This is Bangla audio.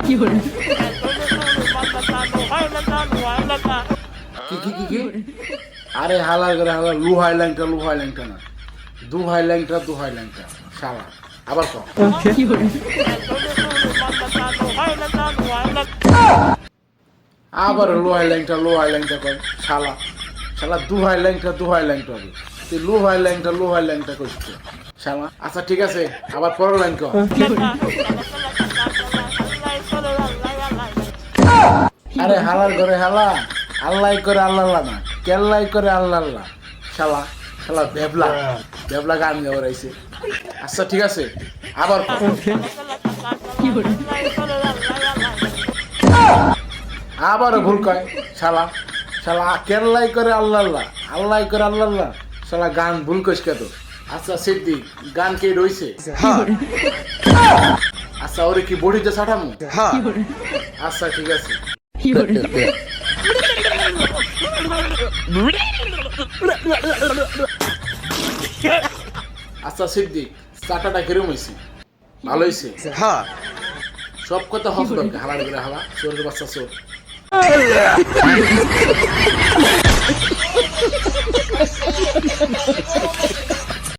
কি আরে হালার করে হালা লুহাই ল্যাংটা না দুহাই ল্যাংটা শালা আবার কর আবার লোহাই ল্যাংটা কর শালা শালা দুহাই ল্যাংটা হবে তুই লোহাই ল্যাংটা করছিস শালা আচ্ছা ঠিক আছে আবার পরের লাইন কর আরে হালার ঘরে হালা আল্লাহ করে আল্লাহ না কেল্লাই করে আল্লাহ শালা শালা বেবলা গান গাওয়া রয়েছে আচ্ছা ঠিক আছে আবার আবারও ভুল কয় শালা শালা কেল্লাই করে আল্লাহ করে আল্লাহ শালা গান ভুল কইস কে তো আচ্ছা সিদ্দিক গান কে রইছে আচ্ছা ওরে কি বডিতে ছাটামু আচ্ছা ঠিক আছে আচ্ছা সিদ্দিক চাটাটা কিরম হয়েছে ভালো হয়েছে সব কথা হক দরকার হালার করে হালা চোরের বাচ্চা চোর